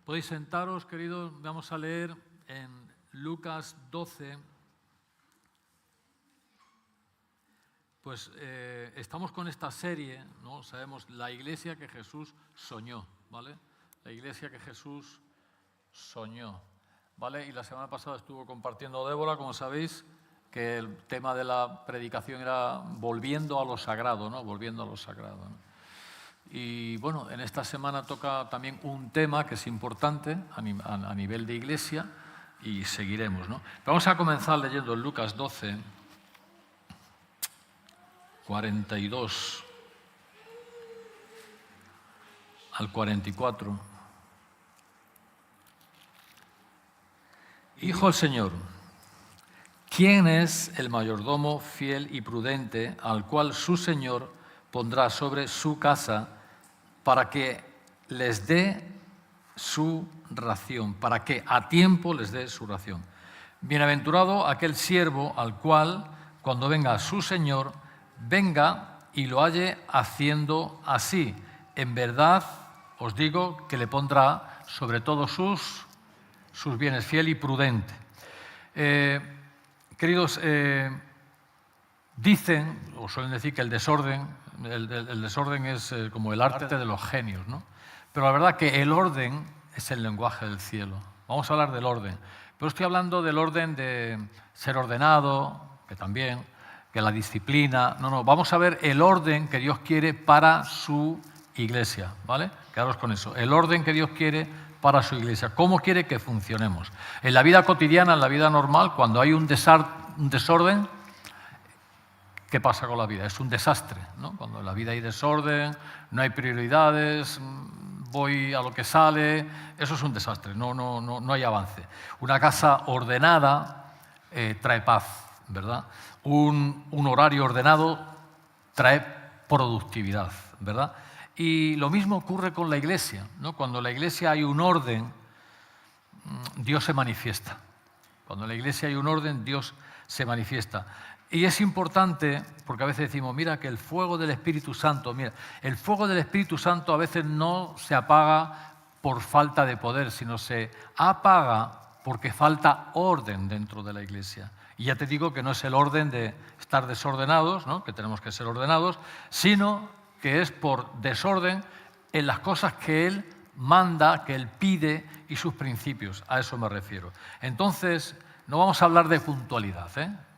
Podéis sentaros, queridos. Vamos a leer en Lucas 12. Pues estamos con esta serie, ¿no? Sabemos la iglesia que Jesús soñó, ¿vale? La iglesia que Jesús soñó, ¿vale? Y la semana pasada estuvo compartiendo Débora, como sabéis, que el tema de la predicación era volviendo a lo sagrado, ¿no? Volviendo a lo sagrado, ¿no? Y bueno, en esta semana toca también un tema que es importante a nivel de iglesia y seguiremos, ¿no? Vamos a comenzar leyendo en Lucas 12, 42 al 44. Dijo el Señor: ¿quién es el mayordomo fiel y prudente al cual su Señor pondrá sobre su casa para que les dé su ración, para que a tiempo les dé su ración? Bienaventurado aquel siervo al cual, cuando venga su Señor, venga y lo halle haciendo así. En verdad os digo que le pondrá sobre todos sus bienes, fiel y prudente. Queridos, dicen, o suelen decir que el desorden es como el arte de los genios, ¿no? Pero la verdad que el orden es el lenguaje del cielo. Vamos a hablar del orden. Pero estoy hablando del orden de ser ordenado, que también, que la disciplina. No, vamos a ver el orden que Dios quiere para su iglesia, ¿vale? Quedaros con eso. El orden que Dios quiere para su iglesia. ¿Cómo quiere que funcionemos? En la vida cotidiana, en la vida normal, cuando hay un desorden, ¿qué pasa con la vida? Es un desastre, ¿no? Cuando en la vida hay desorden, no hay prioridades, voy a lo que sale, eso es un desastre, no hay avance. Una casa ordenada trae paz, ¿verdad? Un horario ordenado trae productividad, ¿verdad? Y lo mismo ocurre con la iglesia, ¿no? Cuando en la iglesia hay un orden, Dios se manifiesta. Cuando en la iglesia hay un orden, Dios se manifiesta. Y es importante, porque a veces decimos, mira, que el fuego del Espíritu Santo, el fuego del Espíritu Santo a veces no se apaga por falta de poder, sino se apaga porque falta orden dentro de la iglesia. Y ya te digo que no es el orden de estar desordenados, ¿no? Que tenemos que ser ordenados, sino que es por desorden en las cosas que Él manda, que Él pide y sus principios. A eso me refiero. Entonces, no vamos a hablar de puntualidad,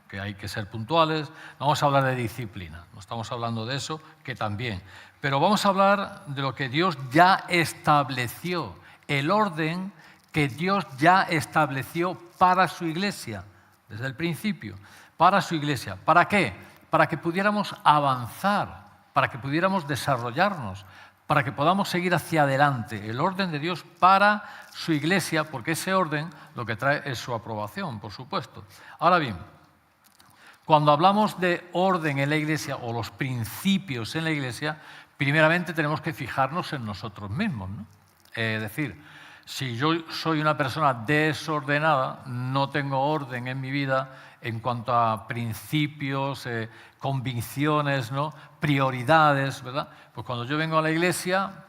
que hay que ser puntuales, no vamos a hablar de disciplina, no estamos hablando de eso, que también. Pero vamos a hablar de lo que Dios ya estableció, el orden que Dios ya estableció para su iglesia, desde el principio, para su iglesia. ¿Para qué? Para que pudiéramos avanzar, para que pudiéramos desarrollarnos, para que podamos seguir hacia adelante. El orden de Dios para su iglesia, porque ese orden lo que trae es su aprobación, por supuesto. Ahora bien, cuando hablamos de orden en la iglesia o los principios en la iglesia, primeramente tenemos que fijarnos en nosotros mismos, ¿no? Es decir, si yo soy una persona desordenada, no tengo orden en mi vida en cuanto a principios, convicciones, ¿no? Prioridades, ¿verdad? Pues cuando yo vengo a la iglesia,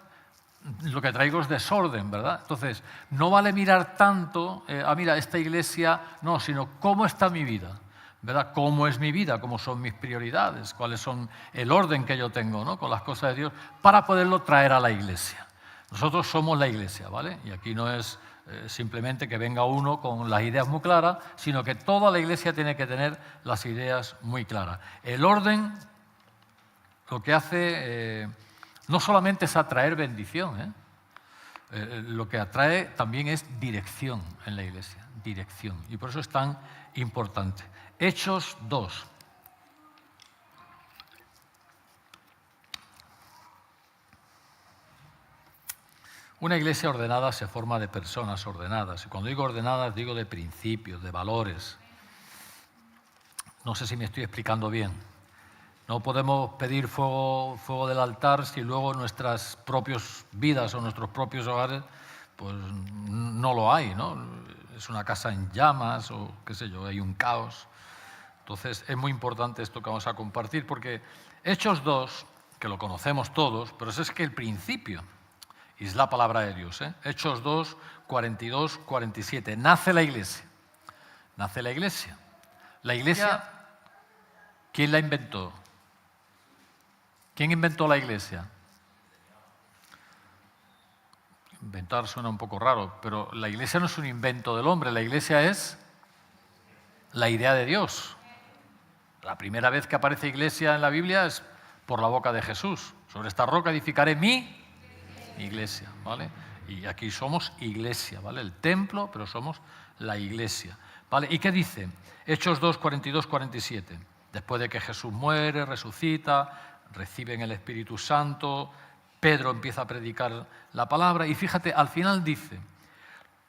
lo que traigo es desorden, ¿verdad? Entonces, no vale mirar tanto, mira, esta iglesia, no, sino cómo está mi vida, ¿verdad? ¿Cómo es mi vida? ¿Cómo son mis prioridades? ¿Cuáles son el orden que yo tengo, ¿no? Con las cosas de Dios? Para poderlo traer a la iglesia. Nosotros somos la iglesia, ¿vale? Y aquí no es simplemente que venga uno con las ideas muy claras, sino que toda la iglesia tiene que tener las ideas muy claras. El orden lo que hace no solamente es atraer bendición, lo que atrae también es dirección en la iglesia, dirección. Y por eso es tan importante. Hechos 2. Una iglesia ordenada se forma de personas ordenadas. Y cuando digo ordenadas, digo de principios, de valores. No sé si me estoy explicando bien. No podemos pedir fuego del altar si luego nuestras propias vidas o nuestros propios hogares pues no lo hay, ¿no? Es una casa en llamas o qué sé yo, hay un caos. Entonces es muy importante esto que vamos a compartir porque Hechos 2, que lo conocemos todos, pero ese es que el principio. Y es la palabra de Dios. Hechos 2, 42, 47. Nace la iglesia. Nace la iglesia. La iglesia, ¿quién la inventó? ¿Quién inventó la iglesia? Inventar suena un poco raro, pero la iglesia no es un invento del hombre, la iglesia es la idea de Dios. La primera vez que aparece iglesia en la Biblia es por la boca de Jesús. Sobre esta roca edificaré mi iglesia, ¿vale? Y aquí somos iglesia, ¿vale? El templo, pero somos la iglesia, ¿vale? ¿Y qué dice? Hechos 2, 42, 47. Después de que Jesús muere, resucita, reciben el Espíritu Santo, Pedro empieza a predicar la palabra y fíjate, al final dice,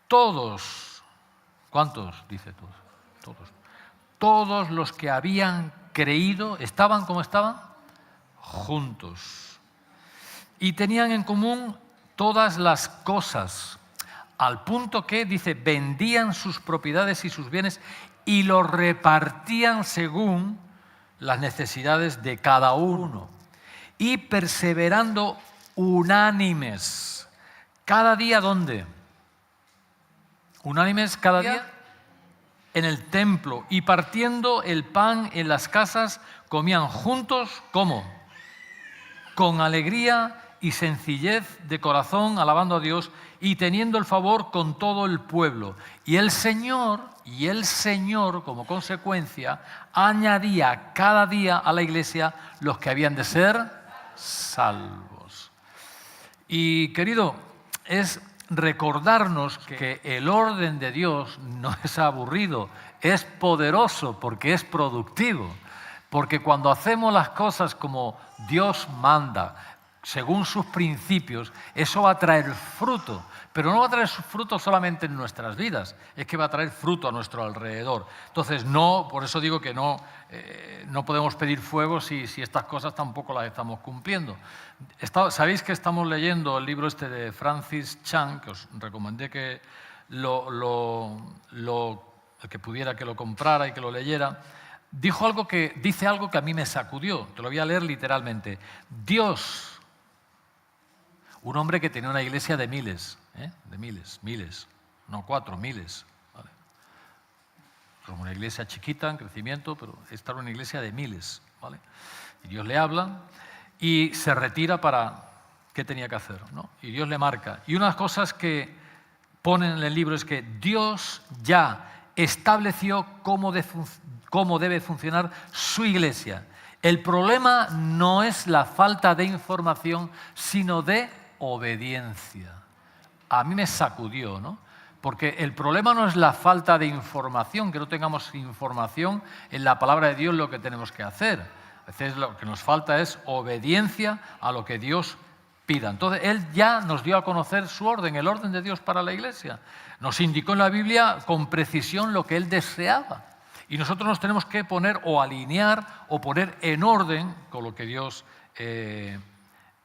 todos, ¿cuántos? Dice todos, todos. Todos los que habían creído, ¿estaban como estaban? Juntos. Y tenían en común todas las cosas, al punto que, dice, vendían sus propiedades y sus bienes y los repartían según las necesidades de cada uno. Y perseverando unánimes. ¿Cada día dónde? Unánimes cada día en el templo. Y partiendo el pan en las casas, comían juntos, ¿cómo? Con alegría y sencillez de corazón, alabando a Dios y teniendo el favor con todo el pueblo. Y el Señor, como consecuencia, añadía cada día a la iglesia los que habían de ser salvos. Y querido, es recordarnos que el orden de Dios no es aburrido, es poderoso porque es productivo. Porque cuando hacemos las cosas como Dios manda, según sus principios, eso va a traer fruto. Pero no va a traer fruto solamente en nuestras vidas, es que va a traer fruto a nuestro alrededor. Entonces, por eso digo que no podemos pedir fuego si estas cosas tampoco las estamos cumpliendo. ¿Sabéis que estamos leyendo el libro este de Francis Chan, que os recomendé que el que pudiera que lo comprara y que lo leyera? Dice algo que a mí me sacudió, te lo voy a leer literalmente. Dios, un hombre que tenía una iglesia de miles, no 4, miles. ¿Vale? Como una iglesia chiquita, en crecimiento, pero esta era una iglesia de miles. ¿Vale? Y Dios le habla y se retira para qué tenía que hacer, ¿no? Y Dios le marca. Y una de las cosas que ponen en el libro es que Dios ya estableció cómo debe funcionar su iglesia. El problema no es la falta de información, sino de obediencia. A mí me sacudió, ¿no? Porque el problema no es la falta de información, que no tengamos información en la palabra de Dios lo que tenemos que hacer. A veces lo que nos falta es obediencia a lo que Dios pida. Entonces, Él ya nos dio a conocer su orden, el orden de Dios para la iglesia. Nos indicó en la Biblia con precisión lo que Él deseaba. Y nosotros nos tenemos que poner o alinear o poner en orden con lo que Dios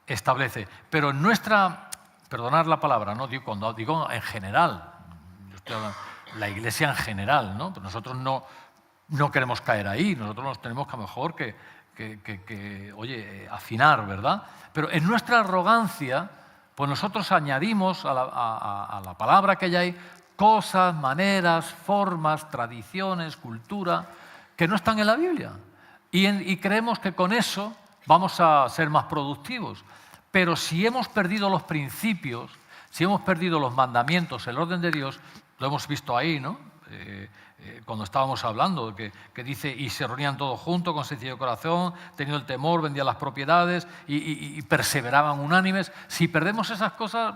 establece. Pero en nuestra, perdonad la palabra, ¿no? Cuando digo en general, yo estoy hablando, la iglesia en general, ¿no? Pero nosotros no queremos caer ahí, nosotros nos tenemos que a lo mejor afinar, ¿verdad? Pero en nuestra arrogancia, pues nosotros añadimos a la palabra que ya hay cosas, maneras, formas, tradiciones, cultura, que no están en la Biblia. Y creemos que con eso vamos a ser más productivos. Pero si hemos perdido los principios, si hemos perdido los mandamientos, el orden de Dios, lo hemos visto ahí, ¿no? Cuando estábamos hablando, que dice, y se reunían todos juntos con sencillo corazón, teniendo el temor, vendían las propiedades y perseveraban unánimes. Si perdemos esas cosas,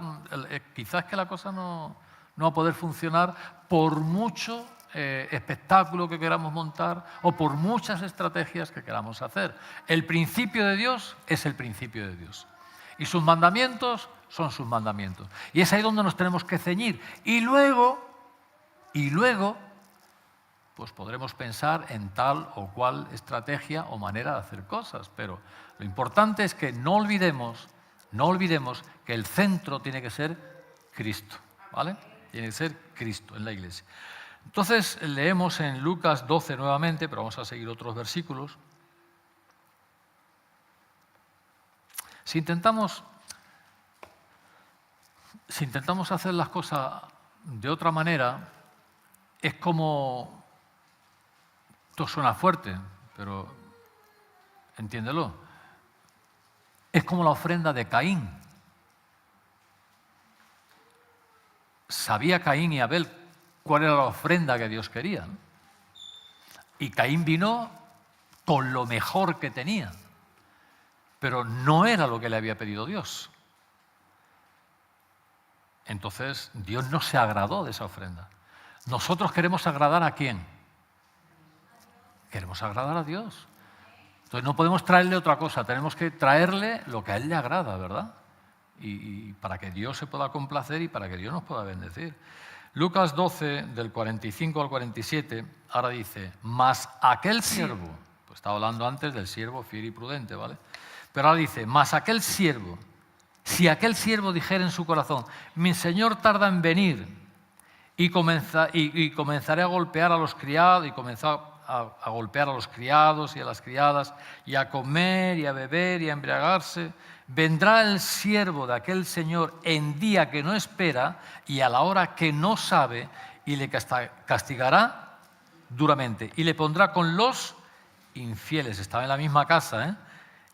quizás que la cosa no va a poder funcionar por mucho espectáculo que queramos montar o por muchas estrategias que queramos hacer. El principio de Dios es el principio de Dios. Y sus mandamientos son sus mandamientos. Y es ahí donde nos tenemos que ceñir. Y luego, pues podremos pensar en tal o cual estrategia o manera de hacer cosas. Pero lo importante es que no olvidemos que el centro tiene que ser Cristo, ¿vale? Tiene que ser Cristo en la iglesia. Entonces leemos en Lucas 12 nuevamente, pero vamos a seguir otros versículos. Si intentamos si intentamos hacer las cosas de otra manera, es como... Esto suena fuerte, pero entiéndelo. Es como la ofrenda de Caín. Sabía Caín y Abel cuál era la ofrenda que Dios quería, ¿no? Y Caín vino con lo mejor que tenía, pero no era lo que le había pedido Dios. Entonces, Dios no se agradó de esa ofrenda. ¿Nosotros queremos agradar a quién? Queremos agradar a Dios. Entonces, no podemos traerle otra cosa, tenemos que traerle lo que a Él le agrada, ¿verdad? Y para que Dios se pueda complacer y para que Dios nos pueda bendecir. Lucas 12, del 45 al 47, ahora dice, mas aquel siervo, pues estaba hablando antes del siervo fiel y prudente, ¿vale? Pero ahora dice, mas aquel siervo, si aquel siervo dijera en su corazón, mi señor tarda en venir y comenzaré a golpear a los criados, y comenzó a golpear a los criados y a las criadas, y a comer y a beber y a embriagarse, vendrá el siervo de aquel señor en día que no espera y a la hora que no sabe, y le castigará duramente, y le pondrá con los infieles. Estaba en la misma casa, ¿eh?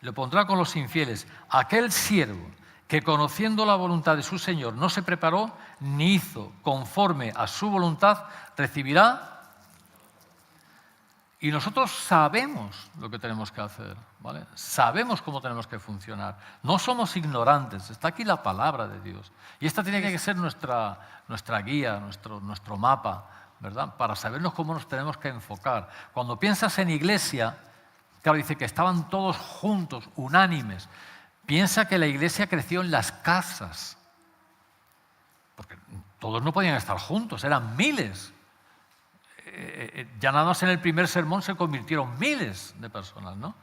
Le pondrá con los infieles. Aquel siervo que, conociendo la voluntad de su Señor, no se preparó ni hizo conforme a su voluntad, recibirá. Y nosotros sabemos lo que tenemos que hacer, ¿vale? Sabemos cómo tenemos que funcionar. No somos ignorantes, está aquí la palabra de Dios. Y esta tiene que ser nuestra guía, nuestro mapa, ¿verdad? Para sabernos cómo nos tenemos que enfocar. Cuando piensas en iglesia, claro, dice que estaban todos juntos, unánimes. Piensa que la iglesia creció en las casas, porque todos no podían estar juntos, eran miles. Ya nada más en el primer sermón se convirtieron miles de personas, ¿no?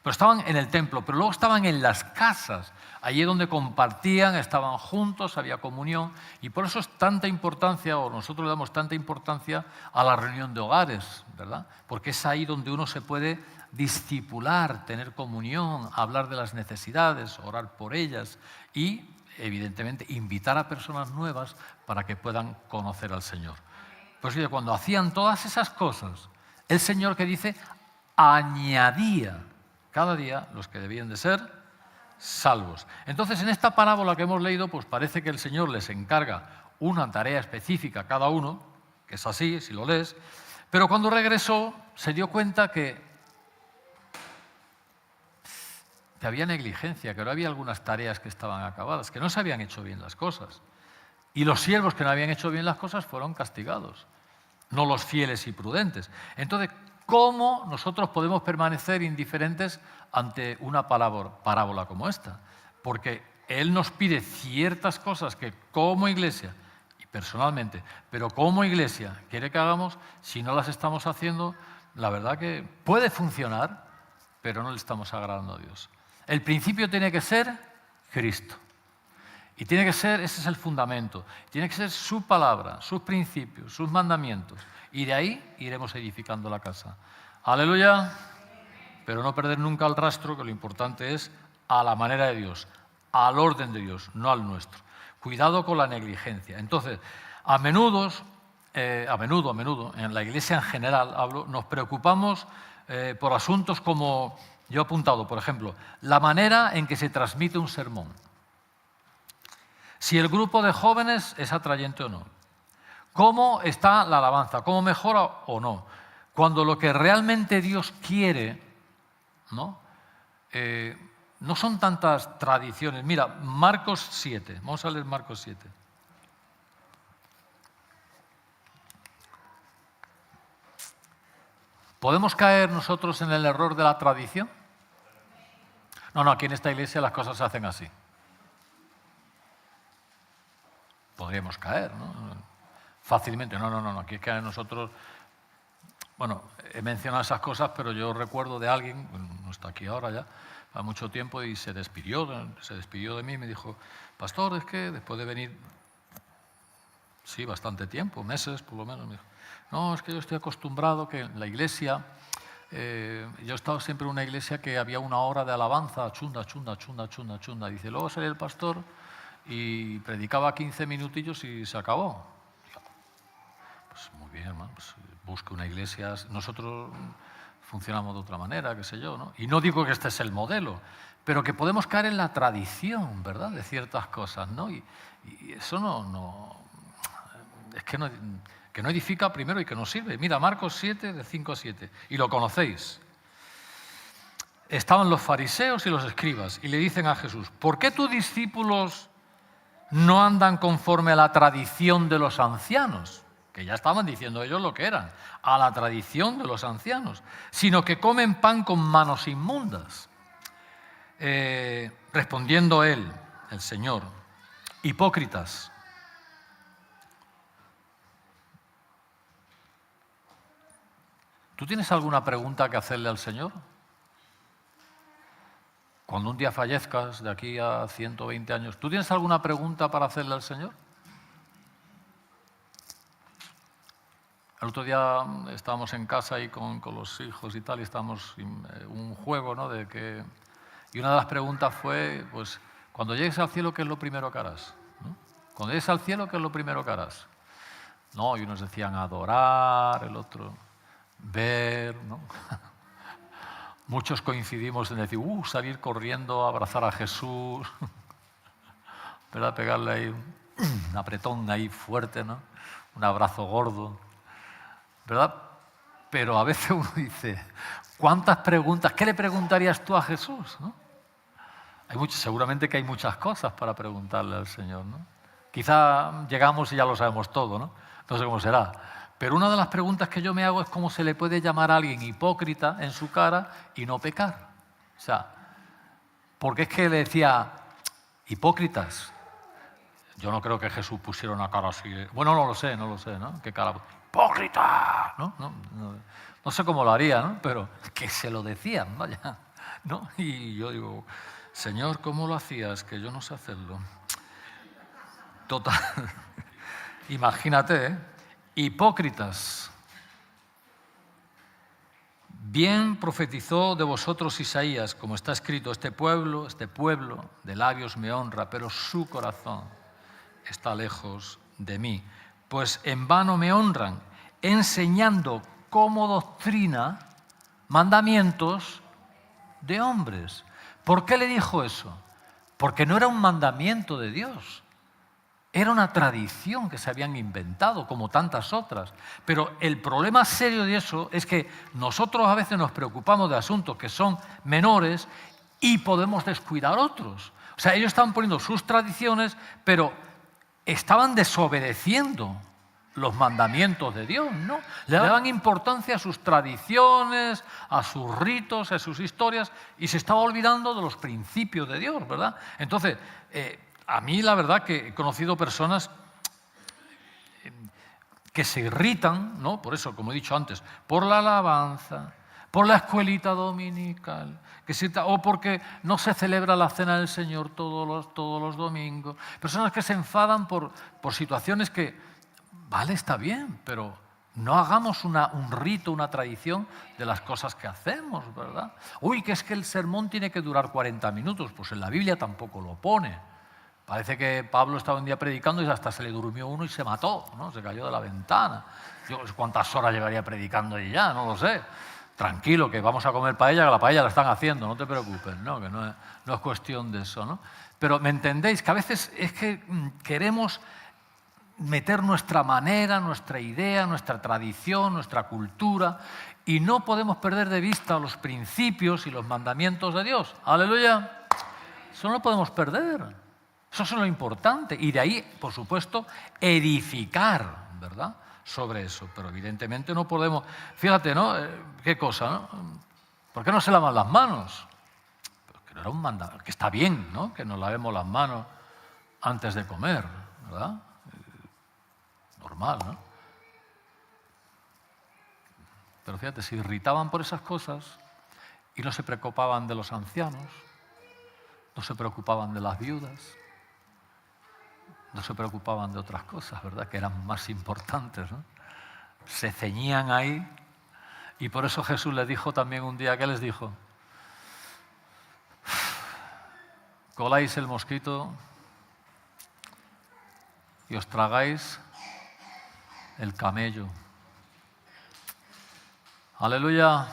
Pero estaban en el templo, pero luego estaban en las casas, allí donde compartían, estaban juntos, había comunión, y por eso es tanta importancia, o nosotros le damos tanta importancia a la reunión de hogares, ¿verdad? Porque es ahí donde uno se puede discipular, tener comunión, hablar de las necesidades, orar por ellas y, evidentemente, invitar a personas nuevas para que puedan conocer al Señor. Pues cuando hacían todas esas cosas, el Señor, que dice, añadía cada día los que debían de ser salvos. Entonces, en esta parábola que hemos leído, pues parece que el Señor les encarga una tarea específica a cada uno, que es así, si lo lees, pero cuando regresó se dio cuenta que había negligencia, que no había algunas tareas que estaban acabadas, que no se habían hecho bien las cosas. Y los siervos que no habían hecho bien las cosas fueron castigados, no los fieles y prudentes. Entonces, ¿cómo nosotros podemos permanecer indiferentes ante una parábola como esta? Porque Él nos pide ciertas cosas que como iglesia, y personalmente, pero como iglesia quiere que hagamos. Si no las estamos haciendo, la verdad que puede funcionar, pero no le estamos agradando a Dios. El principio tiene que ser Cristo. Y tiene que ser, ese es el fundamento, tiene que ser su palabra, sus principios, sus mandamientos. Y de ahí iremos edificando la casa. Aleluya. Pero no perder nunca el rastro, que lo importante es a la manera de Dios, al orden de Dios, no al nuestro. Cuidado con la negligencia. Entonces, a menudo, en la iglesia en general, nos preocupamos por asuntos como, yo he apuntado, por ejemplo, la manera en que se transmite un sermón. Si el grupo de jóvenes es atrayente o no. ¿Cómo está la alabanza? ¿Cómo mejora o no? Cuando lo que realmente Dios quiere, ¿no? No son tantas tradiciones. Mira, Marcos 7. Vamos a leer Marcos 7. ¿Podemos caer nosotros en el error de la tradición? No, aquí en esta iglesia las cosas se hacen así. Podríamos caer, ¿no? Fácilmente. No, aquí es que nosotros... Bueno, he mencionado esas cosas, pero yo recuerdo de alguien, no está aquí ahora ya, hace mucho tiempo, y se despidió de mí y me dijo, pastor, es que después de venir, sí, bastante tiempo, meses por lo menos, me dijo, no, es que yo estoy acostumbrado que en la iglesia, yo he estado siempre en una iglesia que había una hora de alabanza, chunda. Dice, luego salía el pastor y predicaba 15 minutillos y se acabó. Pues muy bien, ¿no? Pues busque una iglesia. Nosotros funcionamos de otra manera, qué sé yo, ¿no? Y no digo que este es el modelo, pero que podemos caer en la tradición, ¿verdad?, de ciertas cosas, ¿no? Y eso es que no edifica primero y que no sirve. Mira, Marcos 7, de 5 a 7, y lo conocéis. Estaban los fariseos y los escribas y le dicen a Jesús: ¿por qué tus discípulos no andan conforme a la tradición de los ancianos? Que ya estaban diciendo ellos lo que eran, a la tradición de los ancianos, sino que comen pan con manos inmundas. Respondiendo él, el Señor: hipócritas, ¿tú tienes alguna pregunta que hacerle al Señor? Cuando un día fallezcas, de aquí a 120 años, ¿tú tienes alguna pregunta para hacerle al Señor? El otro día estábamos en casa ahí con los hijos y tal, y estábamos un juego, ¿no? Y una de las preguntas fue, pues, cuando llegues al cielo, ¿qué es lo primero que harás? ¿No? Cuando llegues al cielo, ¿qué es lo primero que harás? No, y unos decían adorar, el otro ver, ¿no? Muchos coincidimos en decir, salir corriendo, abrazar a Jesús, ¿verdad? Pegarle ahí un apretón ahí fuerte, ¿no? Un abrazo gordo, ¿verdad? Pero a veces uno dice, ¿cuántas preguntas? ¿Qué le preguntarías tú a Jesús, ¿no? Seguramente que hay muchas cosas para preguntarle al Señor, ¿no? Quizá llegamos y ya lo sabemos todo, ¿no? No sé cómo será. Pero una de las preguntas que yo me hago es cómo se le puede llamar a alguien hipócrita en su cara y no pecar. O sea, porque es que le decía, hipócritas. Yo no creo que Jesús pusiera una cara así. Bueno, no lo sé, ¿no? ¿Qué cara? ¡Hipócrita! No sé cómo lo haría, ¿no? Pero que se lo decían, vaya, ¿no? Y yo digo, Señor, ¿cómo lo hacías? Que yo no sé hacerlo. Total. Imagínate, ¿eh? Hipócritas. Bien profetizó de vosotros Isaías, como está escrito, este pueblo de labios me honra, pero su corazón está lejos de mí. Pues en vano me honran, enseñando como doctrina mandamientos de hombres. ¿Por qué le dijo eso? Porque no era un mandamiento de Dios. Era una tradición que se habían inventado, como tantas otras. Pero el problema serio de eso es que nosotros a veces nos preocupamos de asuntos que son menores y podemos descuidar otros. O sea, ellos estaban poniendo sus tradiciones, pero estaban desobedeciendo los mandamientos de Dios, ¿no? Le daban importancia a sus tradiciones, a sus ritos, a sus historias, y se estaba olvidando de los principios de Dios, ¿verdad? Entonces, a mí la verdad que he conocido personas que se irritan, ¿no? Por eso, como he dicho antes, por la alabanza, por la escuelita dominical, o porque no se celebra la cena del Señor todos los domingos. Personas que se enfadan por situaciones que, vale, está bien, pero no hagamos un rito, una tradición de las cosas que hacemos, ¿verdad? Uy, que es que el sermón tiene que durar 40 minutos, pues en la Biblia tampoco lo pone. Parece que Pablo estaba un día predicando y hasta se le durmió uno y se mató, ¿no? Se cayó de la ventana. Yo no sé cuántas horas llevaría predicando y ya, no lo sé. Tranquilo, que vamos a comer paella, que la paella la están haciendo, no te preocupes, ¿no? Que no es cuestión de eso, ¿no? Pero ¿me entendéis? Que a veces es que queremos meter nuestra manera, nuestra idea, nuestra tradición, nuestra cultura, y no podemos perder de vista los principios y los mandamientos de Dios. ¡Aleluya! Eso no lo podemos perder. Eso es lo importante. Y de ahí, por supuesto, edificar, ¿verdad?, sobre eso. Pero evidentemente no podemos... Fíjate, ¿no? ¿Qué cosa, no? ¿Por qué no se lavan las manos? Porque no era un mandamiento. Que está bien, ¿no?, que nos lavemos las manos antes de comer, ¿verdad? Normal, ¿no? Pero fíjate, se irritaban por esas cosas y no se preocupaban de los ancianos, no se preocupaban de las viudas, no se preocupaban de otras cosas, ¿verdad?, que eran más importantes, ¿no? Se ceñían ahí, y por eso Jesús les dijo también un día, ¿qué les dijo? Coláis el mosquito y os tragáis el camello. Aleluya,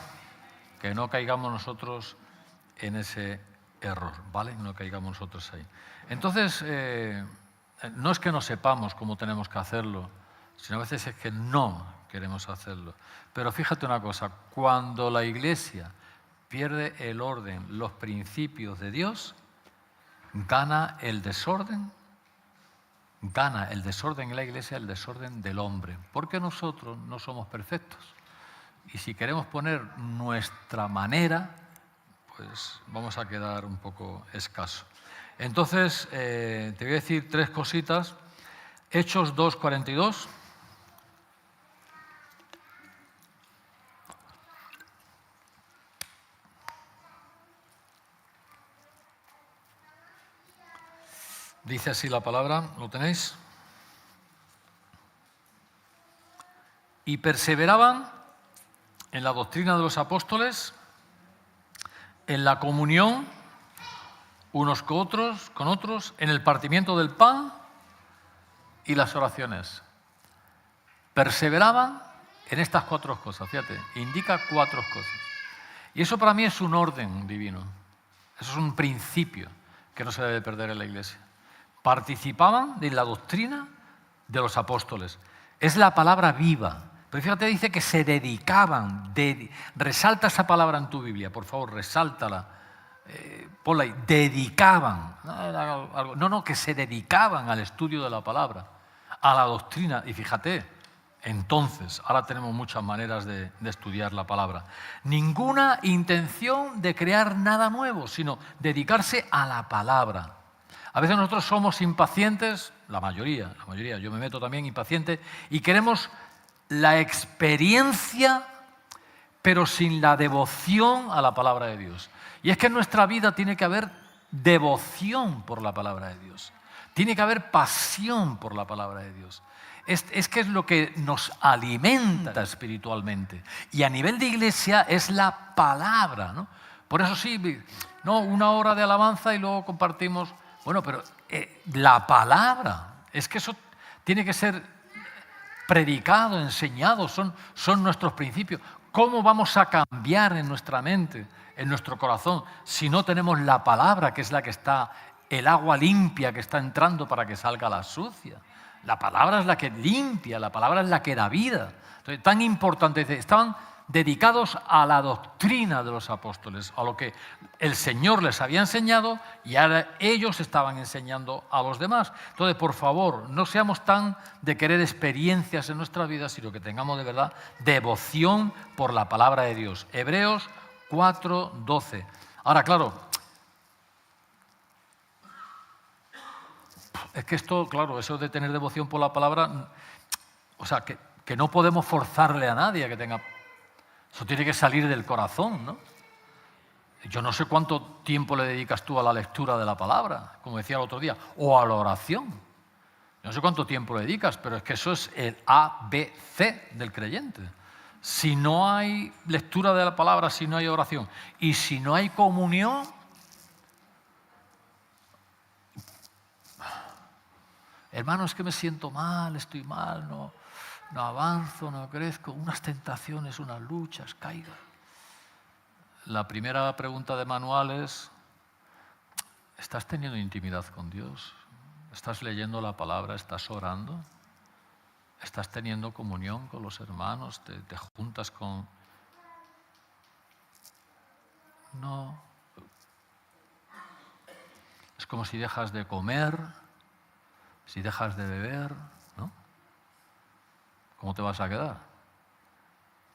que no caigamos nosotros en ese error, ¿vale? No caigamos nosotros ahí. Entonces, no es que no sepamos cómo tenemos que hacerlo, sino a veces es que no queremos hacerlo. Pero fíjate una cosa, cuando la Iglesia pierde el orden, los principios de Dios, gana el desorden en la Iglesia, el desorden del hombre, porque nosotros no somos perfectos. Y si queremos poner nuestra manera, pues vamos a quedar un poco escasos. Entonces, te voy a decir 3 cositas. Hechos 2:42. Dice así la palabra, ¿lo tenéis? Y perseveraban en la doctrina de los apóstoles, en la comunión unos con otros, en el partimiento del pan y las oraciones. Perseveraban en estas 4 cosas, fíjate, indica 4 cosas. Y eso para mí es un orden divino, eso es un principio que no se debe perder en la Iglesia. Participaban de la doctrina de los apóstoles. Es la palabra viva. Pero fíjate, dice que se dedicaban. Resalta esa palabra en tu Biblia, por favor, resáltala. Ponla ahí. Dedicaban. No, que se dedicaban al estudio de la palabra, a la doctrina. Y fíjate, entonces, ahora tenemos muchas maneras de estudiar la palabra. Ninguna intención de crear nada nuevo, sino dedicarse a la palabra. A veces nosotros somos impacientes, la mayoría, yo me meto también impaciente, y queremos la experiencia, pero sin la devoción a la palabra de Dios. Y es que en nuestra vida tiene que haber devoción por la palabra de Dios. Tiene que haber pasión por la palabra de Dios. Es que es lo que nos alimenta espiritualmente. Y a nivel de iglesia es la palabra, ¿no? Por eso sí, no, 1 hora de alabanza y luego compartimos. Bueno, pero la palabra, es que eso tiene que ser predicado, enseñado, son nuestros principios. ¿Cómo vamos a cambiar en nuestra mente, en nuestro corazón, si no tenemos la palabra, que es la que está, el agua limpia que está entrando para que salga la sucia? La palabra es la que limpia, la palabra es la que da vida. Entonces, tan importante, estaban dedicados a la doctrina de los apóstoles, a lo que el Señor les había enseñado y ahora ellos estaban enseñando a los demás. Entonces, por favor, no seamos tan de querer experiencias en nuestra vida, sino que tengamos de verdad devoción por la palabra de Dios. Hebreos 4:12. Ahora, claro, es que esto, claro, eso de tener devoción por la palabra, o sea, que no podemos forzarle a nadie a que tenga. Eso tiene que salir del corazón, ¿no? Yo no sé cuánto tiempo le dedicas tú a la lectura de la palabra, como decía el otro día, o a la oración. Yo no sé cuánto tiempo le dedicas, pero es que eso es el ABC del creyente. Si no hay lectura de la palabra, si no hay oración y si no hay comunión, hermano, es que me siento mal, estoy mal, no avanzo, no crezco, unas tentaciones, unas luchas, caigo. La primera pregunta de manual es, ¿estás teniendo intimidad con Dios? ¿Estás leyendo la palabra? ¿Estás orando? ¿Estás teniendo comunión con los hermanos? ¿Te juntas con...? No. Es como si dejas de comer, si dejas de beber, ¿no? ¿Cómo te vas a quedar?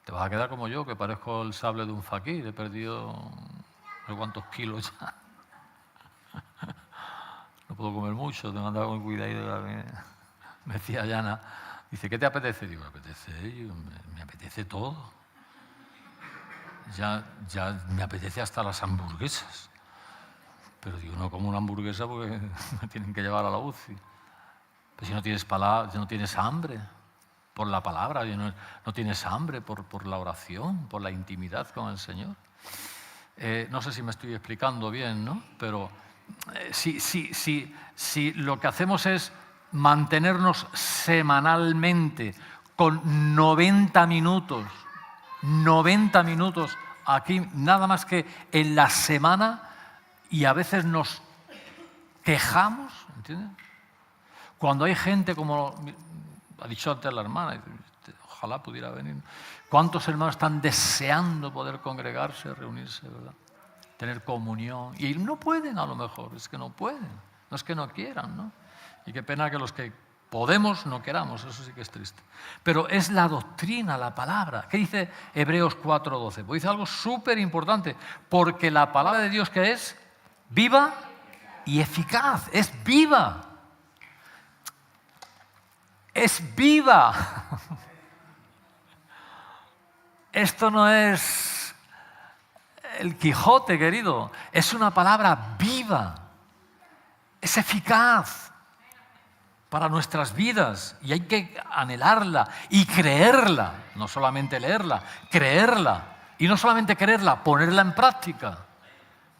Te vas a quedar como yo, que parezco el sable de un faquir. He perdido no sé cuántos kilos ya. No puedo comer mucho, tengo que andar con cuidado. Me decía Yana, dice, ¿qué te apetece? Digo, me apetece todo. Ya me apetece hasta las hamburguesas. Pero digo, no como una hamburguesa porque me tienen que llevar a la UCI. Pero si no tienes palabra, si no tienes hambre por la palabra, no tienes hambre por la oración, por la intimidad con el Señor. No sé si me estoy explicando bien, ¿no? Pero si lo que hacemos es mantenernos semanalmente con 90 minutos aquí, nada más que en la semana, y a veces nos quejamos, ¿entiendes? Cuando hay gente, como ha dicho antes la hermana, ojalá pudiera venir, ¿cuántos hermanos están deseando poder congregarse, reunirse, ¿verdad? Tener comunión, y no pueden a lo mejor, es que no pueden, no es que no quieran, ¿no? Y qué pena que los que podemos no queramos, eso sí que es triste. Pero es la doctrina, la palabra. ¿Qué dice Hebreos 4:12? Pues dice algo súper importante, porque la palabra de Dios, que es viva y eficaz, es viva. Es viva. Esto no es el Quijote, querido. Es una palabra viva. Es eficaz para nuestras vidas y hay que anhelarla y creerla. No solamente leerla, creerla. Y no solamente creerla, ponerla en práctica.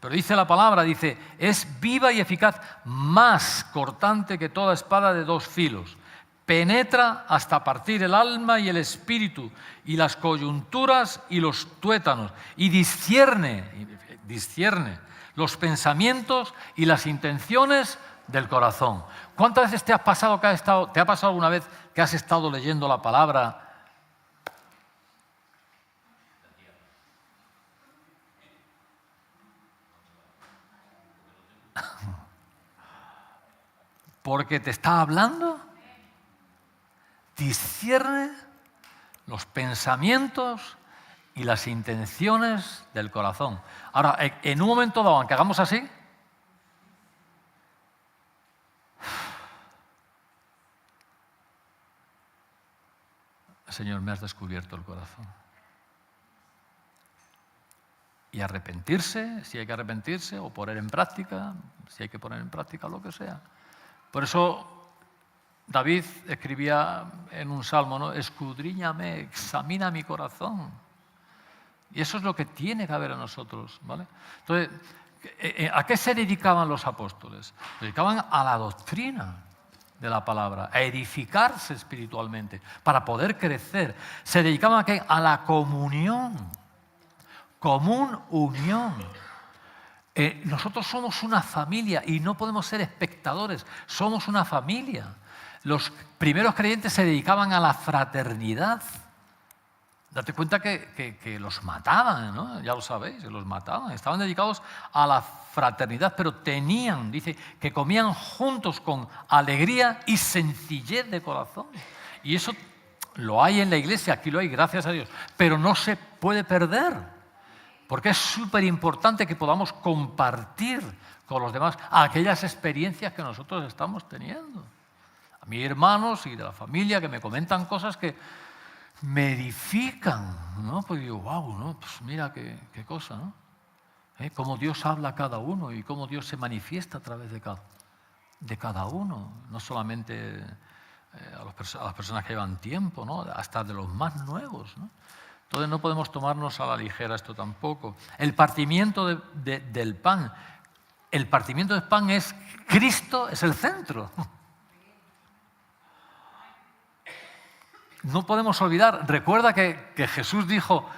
Pero dice la palabra, dice, es viva y eficaz, más cortante que toda espada de 2 filos. Penetra hasta partir el alma y el espíritu, y las coyunturas y los tuétanos, y discierne los pensamientos y las intenciones del corazón. ¿Cuántas veces te ha pasado alguna vez que has estado leyendo la palabra porque te está hablando? Discierne los pensamientos y las intenciones del corazón. Ahora, en un momento dado, aunque hagamos así, Señor, me has descubierto el corazón. Y arrepentirse, si hay que arrepentirse, o poner en práctica, si hay que poner en práctica lo que sea. Por eso David escribía en un salmo, ¿no? Escudriñame, examina mi corazón. Y eso es lo que tiene que haber en nosotros, ¿vale? Entonces, ¿a qué se dedicaban los apóstoles? Se dedicaban a la doctrina de la palabra, a edificarse espiritualmente, para poder crecer. Se dedicaban a la comunión, común unión. Nosotros somos una familia y no podemos ser espectadores, somos una familia. Los primeros creyentes se dedicaban a la fraternidad. Date cuenta que los mataban, ¿no? Ya lo sabéis, los mataban. Estaban dedicados a la fraternidad, pero dice, que comían juntos con alegría y sencillez de corazón. Y eso lo hay en la iglesia, aquí lo hay, gracias a Dios. Pero no se puede perder, porque es súper importante que podamos compartir con los demás aquellas experiencias que nosotros estamos teniendo. A mí, hermanos y de la familia que me comentan cosas que me edifican, ¿no? Pues digo, wow, ¿no? Pues mira qué cosa, ¿no? Cómo Dios habla a cada uno y cómo Dios se manifiesta a través de cada uno, no solamente a las personas que llevan tiempo, ¿no? Hasta de los más nuevos, ¿no? Entonces no podemos tomarnos a la ligera esto tampoco. El partimiento del pan. El partimiento del pan es Cristo, es el centro. No podemos olvidar, recuerda que Jesús dijo,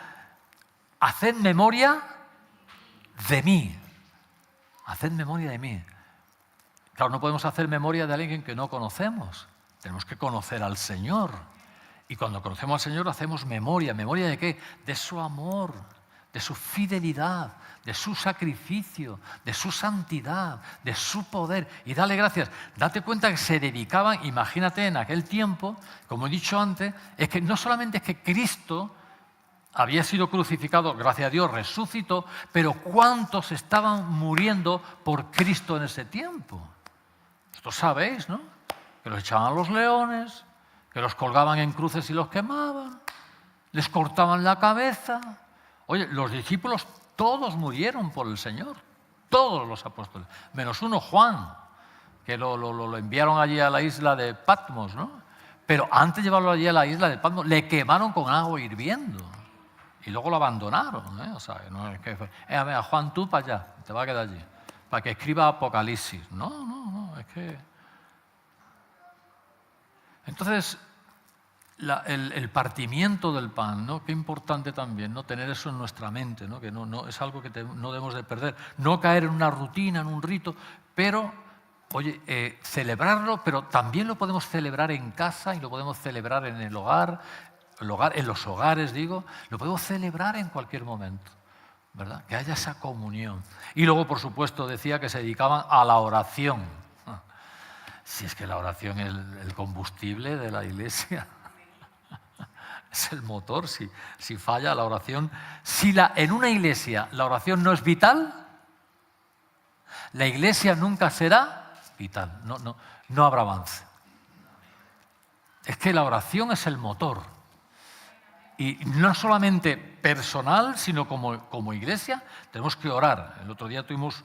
haced memoria de mí. Haced memoria de mí. Claro, no podemos hacer memoria de alguien que no conocemos. Tenemos que conocer al Señor. Y cuando conocemos al Señor hacemos memoria. ¿Memoria de qué? De su amor, de su fidelidad, de su sacrificio, de su santidad, de su poder. Y dale gracias. Date cuenta que se dedicaban, imagínate en aquel tiempo, como he dicho antes, es que no solamente es que Cristo había sido crucificado, gracias a Dios resucitó, pero ¿cuántos estaban muriendo por Cristo en ese tiempo? Esto sabéis, ¿no? Que los echaban a los leones, que los colgaban en cruces y los quemaban, les cortaban la cabeza. Oye, los discípulos todos murieron por el Señor, todos los apóstoles, menos uno, Juan, que lo enviaron allí a la isla de Patmos, ¿no? Pero antes de llevarlo allí a la isla de Patmos, le quemaron con agua hirviendo y luego lo abandonaron, ¿eh? O sea, no es que venga, Juan, tú para allá, te vas a quedar allí, para que escriba Apocalipsis. No, es que Entonces, el partimiento del pan, ¿no? Qué importante también, ¿no? Tener eso en nuestra mente, ¿no? Que no es algo que no debemos de perder. No caer en una rutina, en un rito, pero, oye, celebrarlo, pero también lo podemos celebrar en casa y lo podemos celebrar en el hogar, en los hogares, digo, lo podemos celebrar en cualquier momento, ¿verdad? Que haya esa comunión. Y luego, por supuesto, decía que se dedicaban a la oración. Si es que la oración es el combustible de la iglesia. Es el motor. Si falla la oración, en una iglesia la oración no es vital, la iglesia nunca será vital, no habrá avance. Es que la oración es el motor. Y no solamente personal, sino como iglesia, tenemos que orar. El otro día tuvimos,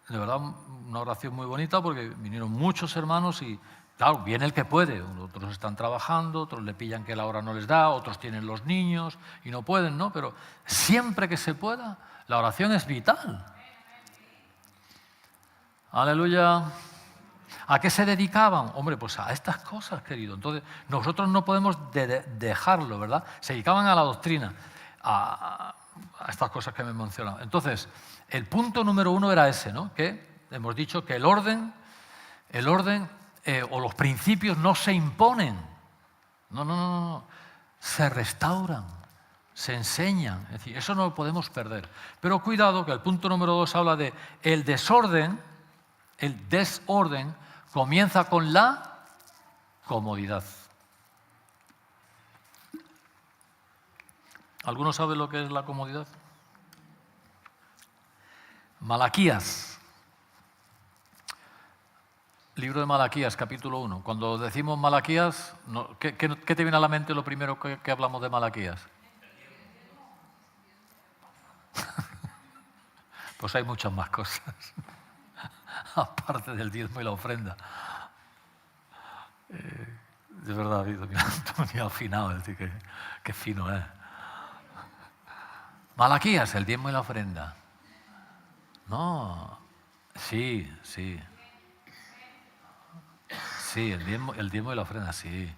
de verdad, una oración muy bonita porque vinieron muchos hermanos y, claro, viene el que puede. Otros están trabajando, otros le pillan que la hora no les da, otros tienen los niños y no pueden, ¿no? Pero siempre que se pueda, la oración es vital. Aleluya. ¿A qué se dedicaban? Hombre, pues a estas cosas, querido. Entonces, nosotros no podemos dejarlo, ¿verdad? Se dedicaban a la doctrina, a estas cosas que me he mencionado. Entonces, el punto número 1 era ese, ¿no? Que hemos dicho que el orden o los principios no se imponen. No. Se restauran, se enseñan. Es decir, eso no lo podemos perder. Pero cuidado, que el punto número 2 habla de el desorden comienza con la comodidad. ¿Alguno sabe lo que es la comodidad? Malaquías. Libro de Malaquías, capítulo 1. Cuando decimos Malaquías, ¿qué te viene a la mente lo primero que hablamos de Malaquías? Pues hay muchas más cosas. Aparte del diezmo y la ofrenda. De verdad, Antonio afinado, es decir, que fino es. Malaquías, el diezmo y la ofrenda. No, sí. Sí, el diezmo y la ofrenda, sí.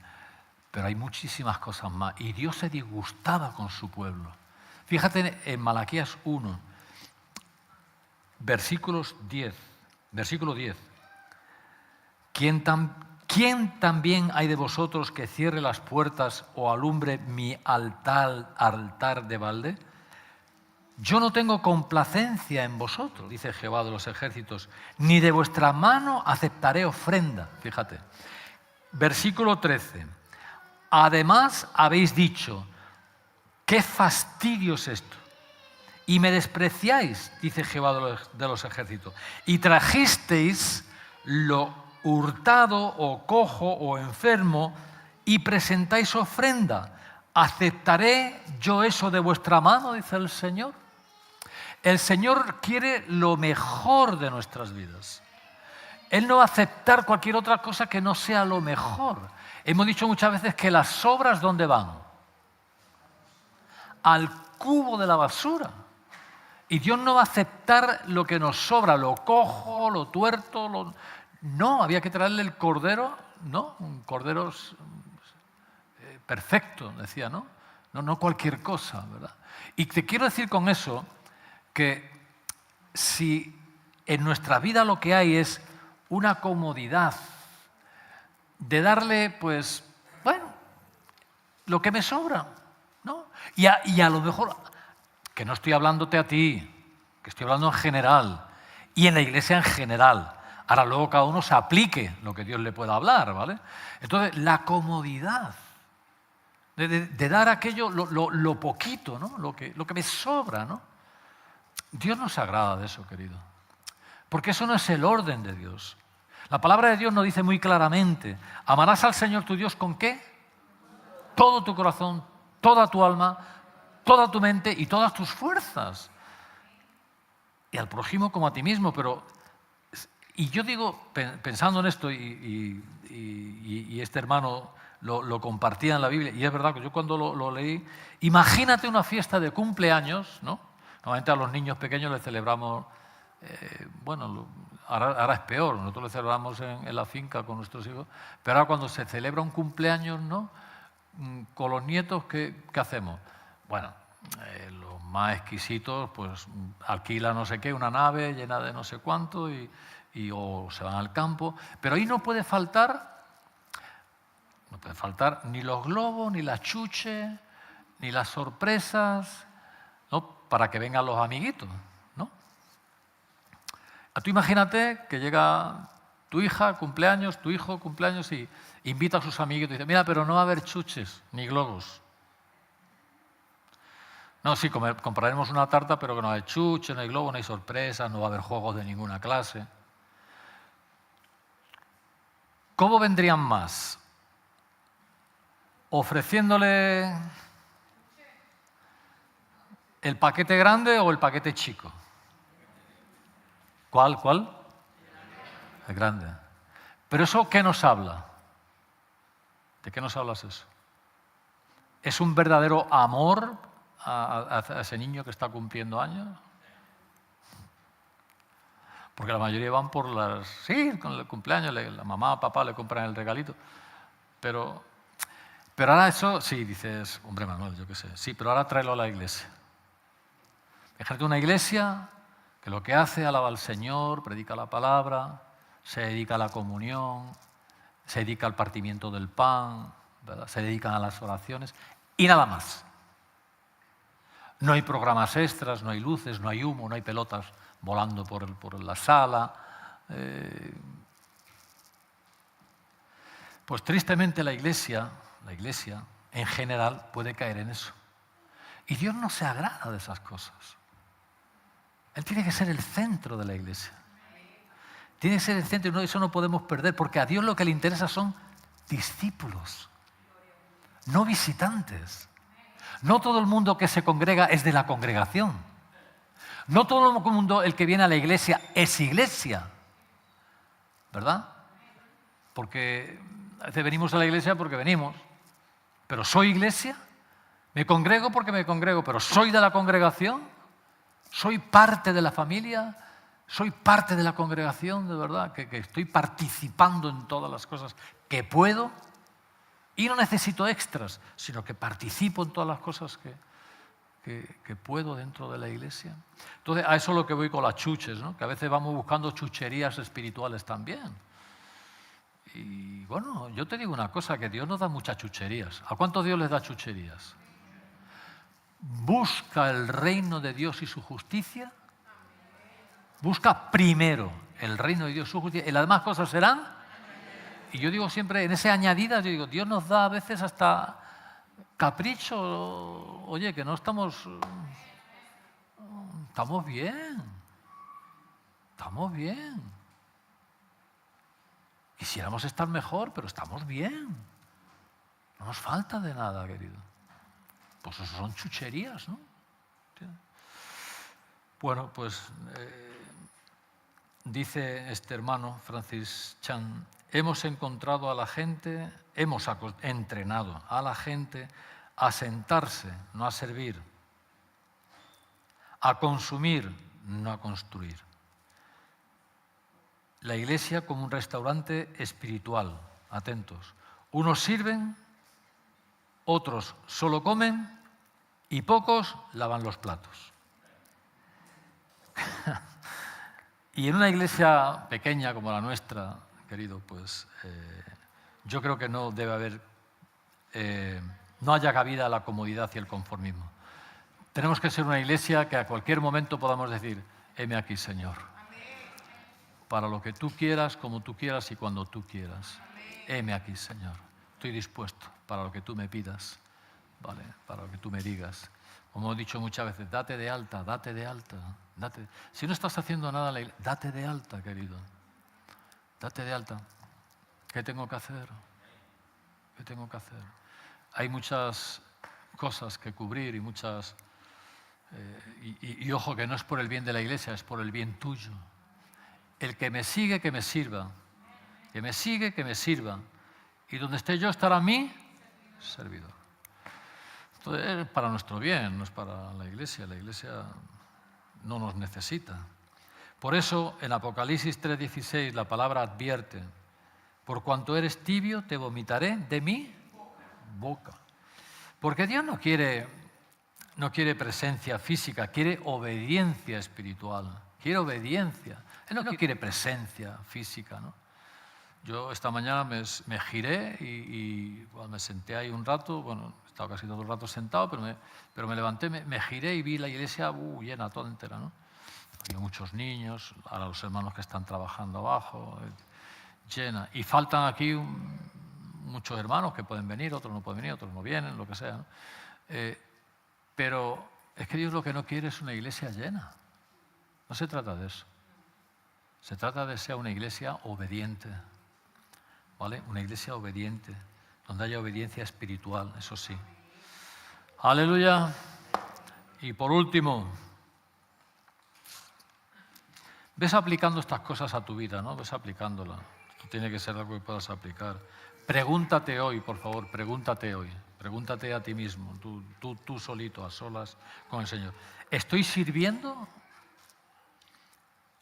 Pero hay muchísimas cosas más. Y Dios se disgustaba con su pueblo. Fíjate en Malaquías 1, versículo 10. ¿Quién también hay de vosotros que cierre las puertas o alumbre mi altar de balde? Yo no tengo complacencia en vosotros, dice Jehová de los ejércitos, ni de vuestra mano aceptaré ofrenda. Fíjate. Versículo 13. Además habéis dicho, qué fastidio es esto. Y me despreciáis, dice Jehová de los ejércitos, y trajisteis lo hurtado o cojo o enfermo y presentáis ofrenda. ¿Aceptaré yo eso de vuestra mano? Dice el Señor. El Señor quiere lo mejor de nuestras vidas. Él no va a aceptar cualquier otra cosa que no sea lo mejor. Hemos dicho muchas veces que las sobras, ¿dónde van? Al cubo de la basura. Y Dios no va a aceptar lo que nos sobra, lo cojo, lo tuerto. No, había que traerle el cordero, ¿no? Un cordero perfecto, decía, ¿no? No cualquier cosa, ¿verdad? Y te quiero decir con eso que si en nuestra vida lo que hay es una comodidad de darle, pues, bueno, lo que me sobra, ¿no? Y a lo mejor, que no estoy hablándote a ti, que estoy hablando en general, y en la iglesia en general. Ahora luego cada uno se aplique lo que Dios le pueda hablar, ¿vale? Entonces, la comodidad de dar aquello, lo poquito, ¿no? Lo que me sobra, ¿no? Dios no se agrada de eso, querido. Porque eso no es el orden de Dios. La palabra de Dios nos dice muy claramente, amarás al Señor tu Dios ¿con qué? Todo tu corazón, toda tu alma, toda tu mente y todas tus fuerzas. Y al prójimo como a ti mismo, pero... Y yo digo, pensando en esto, y este hermano lo compartía en la Biblia, y es verdad que yo cuando lo leí, imagínate una fiesta de cumpleaños, ¿no? Normalmente a los niños pequeños les celebramos, ahora es peor, nosotros lo celebramos en la finca con nuestros hijos, pero ahora cuando se celebra un cumpleaños, ¿no? Con los nietos, ¿qué hacemos? Bueno, los más exquisitos, pues alquilan no sé qué, una nave llena de no sé cuánto o se van al campo, pero ahí no puede faltar ni los globos, ni las chuches, ni las sorpresas, ¿no? Para que vengan los amiguitos, ¿no? Tú imagínate que llega tu hija, cumpleaños, tu hijo, cumpleaños, y invita a sus amiguitos y dice, mira, pero no va a haber chuches ni globos. No, sí, compraremos una tarta, pero que no hay chuches, no hay globos, no hay sorpresas, no va a haber juegos de ninguna clase. ¿Cómo vendrían más? ¿Ofreciéndole el paquete grande o el paquete chico? ¿Cuál? El grande. ¿Pero eso qué nos habla? ¿De qué nos hablas eso? ¿Es un verdadero amor a ese niño que está cumpliendo años? Porque la mayoría van por las... Sí, con el cumpleaños, la mamá, papá le compran el regalito. Pero ahora eso, sí, dices, hombre Manuel, yo qué sé. Sí, pero ahora tráelo a la iglesia. Fíjate, una iglesia que lo que hace, alaba al Señor, predica la palabra, se dedica a la comunión, se dedica al partimiento del pan, ¿verdad? Se dedican a las oraciones y nada más. No hay programas extras, no hay luces, no hay humo, no hay pelotas volando por la sala. Pues tristemente la iglesia en general puede caer en eso. Y Dios no se agrada de esas cosas. Él tiene que ser el centro de la iglesia. Tiene que ser el centro y eso no podemos perder, porque a Dios lo que le interesa son discípulos, no visitantes. No todo el mundo que se congrega es de la congregación. No todo el mundo el que viene a la iglesia es iglesia. ¿Verdad? Porque a veces venimos a la iglesia porque venimos. ¿Pero soy iglesia? ¿Me congrego porque me congrego? ¿Pero soy de la congregación? ¿Soy parte de la familia? ¿Soy parte de la congregación, de verdad? ¿Que estoy participando en todas las cosas que puedo? Y no necesito extras, sino que participo en todas las cosas que puedo dentro de la iglesia. Entonces, a eso es lo que voy con las chuches, ¿no? Que a veces vamos buscando chucherías espirituales también. Y bueno, yo te digo una cosa, que Dios nos da muchas chucherías. ¿A cuántos Dios les da chucherías? Busca el reino de Dios y su justicia. Busca primero el reino de Dios y su justicia. Y las demás cosas serán. Y yo digo siempre, en ese añadidas, yo digo, Dios nos da a veces hasta capricho. Oye, que no estamos bien. Estamos bien. Quisiéramos estar mejor, pero estamos bien. No nos falta de nada, querido. Pues eso son chucherías, ¿no? Bueno, pues dice este hermano, Francis Chan, hemos entrenado a la gente a sentarse, no a servir, a consumir, no a construir. La iglesia como un restaurante espiritual, atentos. Unos sirven, otros solo comen y pocos lavan los platos. Y en una iglesia pequeña como la nuestra, querido, pues yo creo que no debe haber, no haya cabida a la comodidad y el conformismo. Tenemos que ser una iglesia que a cualquier momento podamos decir, heme aquí, Señor. Para lo que tú quieras, como tú quieras y cuando tú quieras. Heme aquí, Señor. Estoy dispuesto para lo que tú me pidas, ¿vale? Para lo que tú me digas. Como he dicho muchas veces, date de alta, date de alta. Si no estás haciendo nada, date de alta, querido. Date de alta. ¿Qué tengo que hacer? ¿Qué tengo que hacer? Hay muchas cosas que cubrir y muchas... y ojo, que no es por el bien de la iglesia, es por el bien tuyo. El que me sigue, que me sirva. Que me sigue, que me sirva. Y donde esté yo estará mi servidor. Entonces, es para nuestro bien, no es para la iglesia. La iglesia no nos necesita. Por eso en Apocalipsis 3:16 la palabra advierte: por cuanto eres tibio, te vomitaré de mi boca. Porque Dios no quiere presencia física, quiere obediencia espiritual, quiere obediencia. Él no quiere presencia física, ¿no? Yo esta mañana me giré y bueno, me senté ahí un rato, bueno, he estado casi todo el rato sentado, pero me levanté, me giré y vi la iglesia llena, toda entera, ¿no? Había muchos niños, ahora los hermanos que están trabajando abajo, llena. Y faltan aquí muchos hermanos que pueden venir, otros no pueden venir, otros no vienen, lo que sea, ¿no? Pero es que Dios lo que no quiere es una iglesia llena. No se trata de eso. Se trata de ser una iglesia obediente, ¿vale? Una iglesia obediente, donde haya obediencia espiritual, eso sí. Aleluya. Y por último, ves aplicando estas cosas a tu vida, ¿no? Ves aplicándolas. Esto tiene que ser algo que puedas aplicar. Pregúntate hoy, por favor, pregúntate hoy. Pregúntate a ti mismo, tú solito, a solas con el Señor. ¿Estoy sirviendo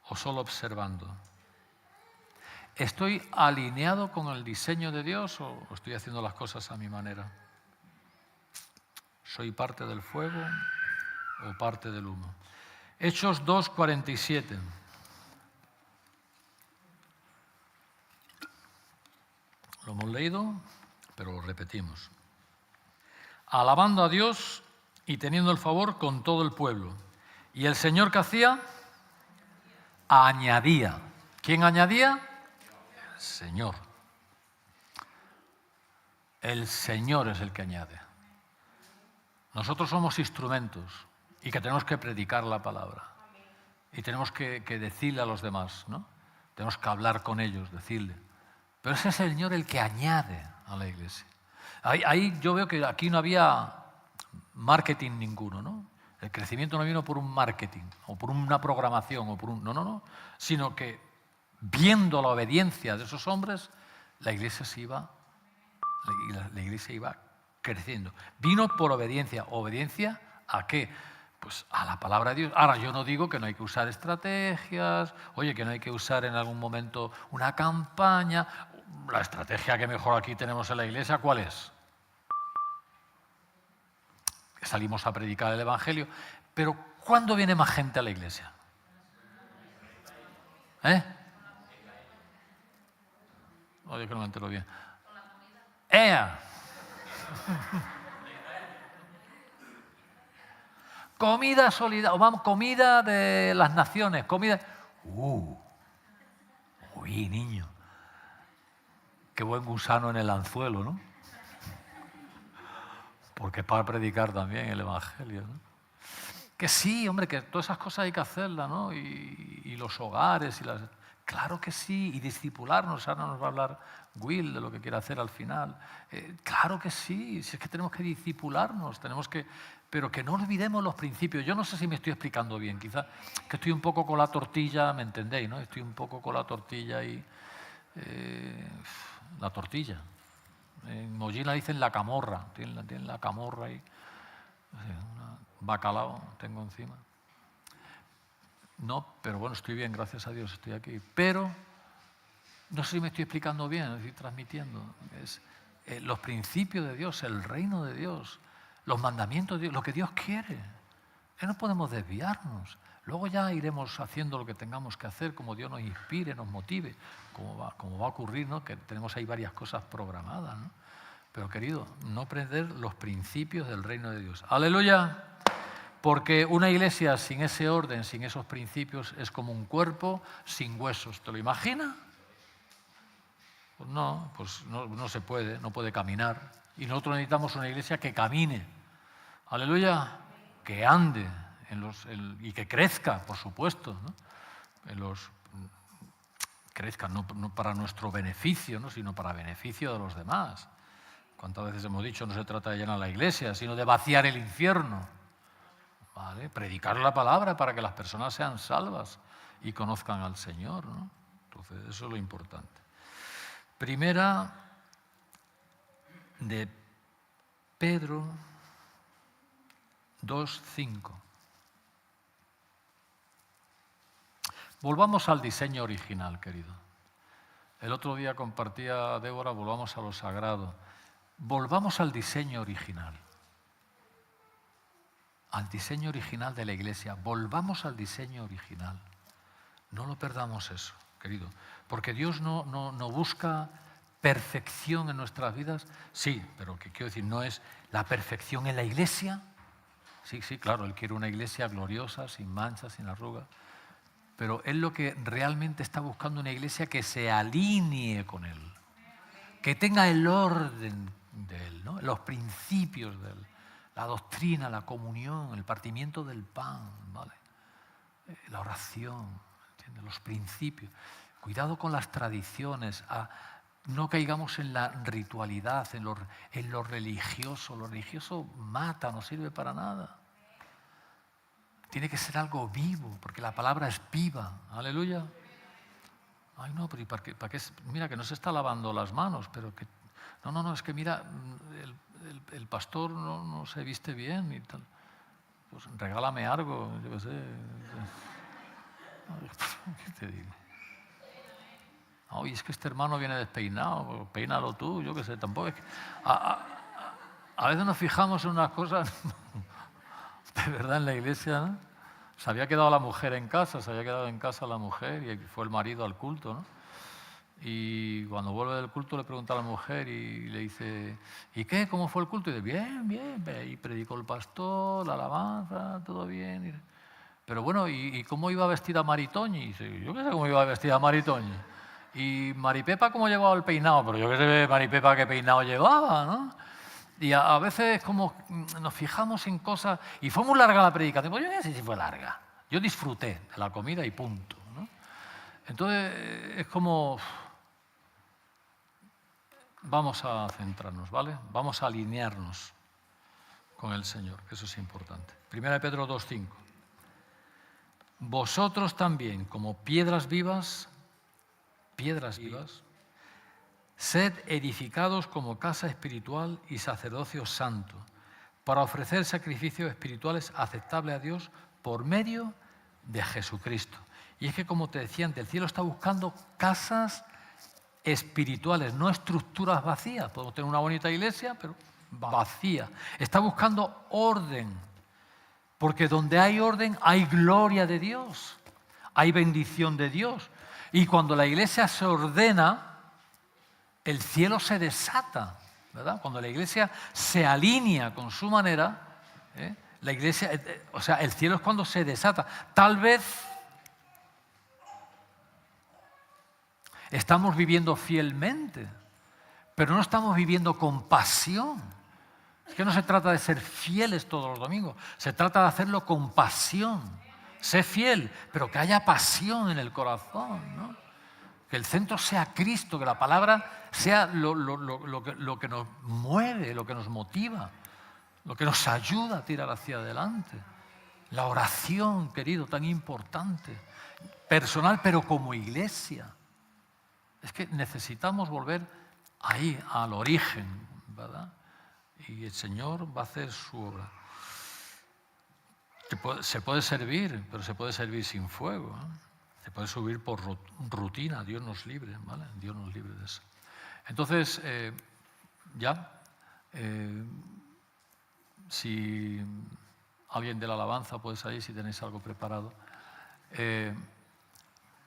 o solo observando? ¿Estoy alineado con el diseño de Dios o estoy haciendo las cosas a mi manera? ¿Soy parte del fuego o parte del humo? Hechos 2:47. Lo hemos leído, pero lo repetimos. Alabando a Dios y teniendo el favor con todo el pueblo. ¿Y el Señor qué hacía? Añadía. ¿Quién añadía? El Señor. El Señor es el que añade. Nosotros somos instrumentos y que tenemos que predicar la palabra. Y tenemos que decirle a los demás, ¿no? Tenemos que hablar con ellos, decirle. Pero es el Señor el que añade a la iglesia. Ahí yo veo que aquí no había marketing ninguno, ¿no? El crecimiento no vino por un marketing o por una programación o por un... No, sino que viendo la obediencia de esos hombres, la iglesia iba creciendo. Vino por obediencia. ¿Obediencia a qué? Pues a la palabra de Dios. Ahora, yo no digo que no hay que usar estrategias, oye, que no hay que usar en algún momento una campaña. La estrategia que mejor aquí tenemos en la iglesia, ¿cuál es? Que salimos a predicar el Evangelio. Pero, ¿cuándo viene más gente a la iglesia? Oye, que no me entero bien. ¡Ea! Comida solidaria, vamos, comida de las naciones, comida... Uy, niño. Qué buen gusano en el anzuelo, ¿no? Porque es para predicar también el Evangelio, ¿no? Que sí, hombre, que todas esas cosas hay que hacerlas, ¿no? Y los hogares y las... Claro que sí, y discipularnos. Ahora nos va a hablar Will de lo que quiere hacer al final. Claro que sí, si es que tenemos que discipularnos, pero que no olvidemos los principios. Yo no sé si me estoy explicando bien, quizás que estoy un poco con la tortilla, ¿me entendéis? ¿No? Estoy un poco con la tortilla y... la tortilla. En Mollina dicen la camorra, tienen la camorra y... bacalao tengo encima. No, pero bueno, estoy bien, gracias a Dios estoy aquí. Pero, no sé si me estoy explicando bien, estoy transmitiendo. Los principios de Dios, el reino de Dios, los mandamientos de Dios, lo que Dios quiere. No podemos desviarnos. Luego ya iremos haciendo lo que tengamos que hacer, como Dios nos inspire, nos motive, como va a ocurrir, ¿no? Que tenemos ahí varias cosas programadas, ¿no? Pero querido, no perder los principios del reino de Dios. ¡Aleluya! Porque una iglesia sin ese orden, sin esos principios, es como un cuerpo sin huesos. ¿Te lo imaginas? Pues no se puede, no puede caminar. Y nosotros necesitamos una iglesia que camine. ¡Aleluya! Que ande y que crezca, por supuesto, ¿no? Crezca no para nuestro beneficio, ¿no? Sino para beneficio de los demás. ¿Cuántas veces hemos dicho no se trata de llenar la iglesia, sino de vaciar el infierno? ¿Vale? Predicar la palabra para que las personas sean salvas y conozcan al Señor, ¿no? Entonces, eso es lo importante. Primera de Pedro 2:5. Volvamos al diseño original, querido. El otro día compartía Débora, volvamos a lo sagrado. Volvamos al diseño original. Al diseño original de la Iglesia. Volvamos al diseño original. No lo perdamos eso, querido. Porque Dios no busca perfección en nuestras vidas. Sí, pero que quiero decir, no es la perfección en la Iglesia. Sí, claro, Él quiere una Iglesia gloriosa, sin manchas, sin arrugas. Pero Él lo que realmente está buscando una Iglesia que se alinee con Él. Que tenga el orden de Él, ¿no? Los principios de Él. La doctrina, la comunión, el partimiento del pan, ¿vale? La oración, ¿entiendes? Los principios. Cuidado con las tradiciones. No caigamos en la ritualidad, en lo religioso. Lo religioso mata, no sirve para nada. Tiene que ser algo vivo, porque la palabra es viva. Aleluya. Ay, no, pero ¿para qué? Mira, que no se está lavando las manos, pero que... No, es que mira, el pastor no se viste bien y tal. Pues regálame algo, yo qué sé. ¿Qué te digo? Oye, es que este hermano viene despeinado, peínalo tú, yo qué sé, tampoco es que... A veces nos fijamos en unas cosas, de verdad, en la iglesia, ¿no? Se había quedado la mujer en casa, la mujer y fue el marido al culto, ¿no? Y cuando vuelve del culto le pregunta a la mujer y le dice, ¿y qué? ¿Cómo fue el culto? Y dice, bien. Y predicó el pastor, la alabanza, todo bien. Pero bueno, ¿y cómo iba vestida Maritoñi? Y dice, yo qué sé cómo iba vestida Maritoñi. Y Maripepa, ¿cómo llevaba el peinado? Pero yo qué sé Maripepa qué peinado llevaba, ¿no? Y a veces como nos fijamos en cosas... Y fue muy larga la predicación. Pues yo no sé si fue larga. Yo disfruté de la comida y punto, ¿no? Entonces es como... Vamos a centrarnos, ¿vale? Vamos a alinearnos con el Señor, que eso es importante. 1 Pedro 2:5. Vosotros también, como piedras vivas, sed edificados como casa espiritual y sacerdocio santo, para ofrecer sacrificios espirituales aceptables a Dios por medio de Jesucristo. Y es que, como te decía antes, el cielo está buscando casas espirituales, no estructuras vacías. Podemos tener una bonita iglesia, pero vacía. Está buscando orden, porque donde hay orden hay gloria de Dios, hay bendición de Dios. Y cuando la iglesia se ordena, el cielo se desata, ¿verdad? Cuando la iglesia se alinea con su manera, la iglesia, el cielo es cuando se desata. Tal vez estamos viviendo fielmente, pero no estamos viviendo con pasión. Es que no se trata de ser fieles todos los domingos, se trata de hacerlo con pasión. Sé fiel, pero que haya pasión en el corazón, ¿no? Que el centro sea Cristo, que la palabra sea lo que nos mueve, lo que nos motiva, lo que nos ayuda a tirar hacia adelante. La oración, querido, tan importante, personal, pero como iglesia. Es que necesitamos volver ahí, al origen, ¿verdad? Y el Señor va a hacer su obra. Se puede servir, pero se puede servir sin fuego, ¿no? Se puede subir por rutina, Dios nos libre, ¿vale? Dios nos libre de eso. Entonces, si alguien de la alabanza puede salir, si tenéis algo preparado.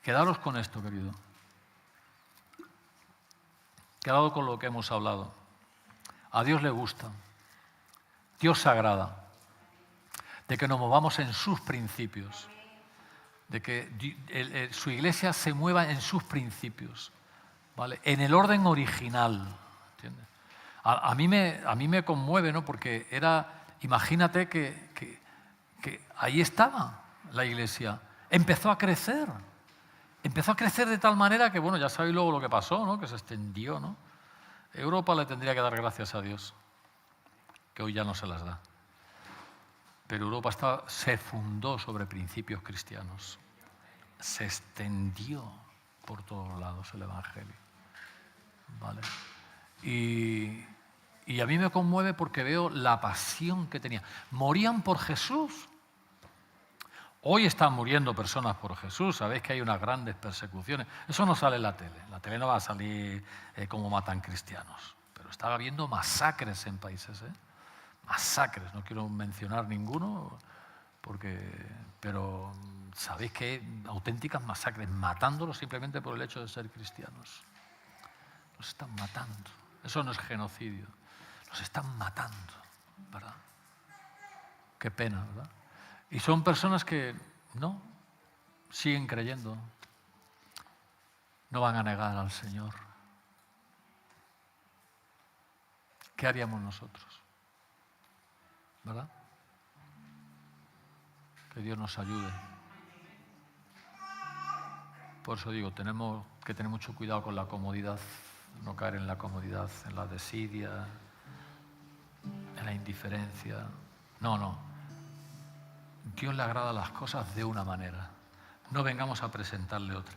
Quedaros con esto, querido. Quedado con lo que hemos hablado. A Dios le gusta, Dios se agrada de que nos movamos en sus principios, de que su iglesia se mueva en sus principios, ¿vale? En el orden original, ¿entiendes? A mí me conmueve, ¿no? Porque imagínate que ahí estaba la iglesia, empezó a crecer de tal manera que, bueno, ya sabéis luego lo que pasó, ¿no? Que se extendió, ¿no? Europa le tendría que dar gracias a Dios, que hoy ya no se las da. Pero Europa se fundó sobre principios cristianos. Se extendió por todos lados el Evangelio, ¿vale? Y a mí me conmueve porque veo la pasión que tenía. Morían por Jesús. Hoy están muriendo personas por Jesús, sabéis que hay unas grandes persecuciones. Eso no sale en la tele. En la tele no va a salir cómo matan cristianos. Pero está habiendo masacres en países, masacres. No quiero mencionar ninguno, pero sabéis que hay auténticas masacres, matándolos simplemente por el hecho de ser cristianos. Los están matando. Eso no es genocidio. Los están matando, ¿verdad? Qué pena, ¿verdad? Y son personas que no siguen creyendo, no van a negar al Señor. ¿Qué haríamos nosotros? ¿Verdad? Que Dios nos ayude. Por eso digo, tenemos que tener mucho cuidado con la comodidad, no caer en la comodidad, en la desidia, en la indiferencia. No. Dios le agrada las cosas de una manera. No vengamos a presentarle otra.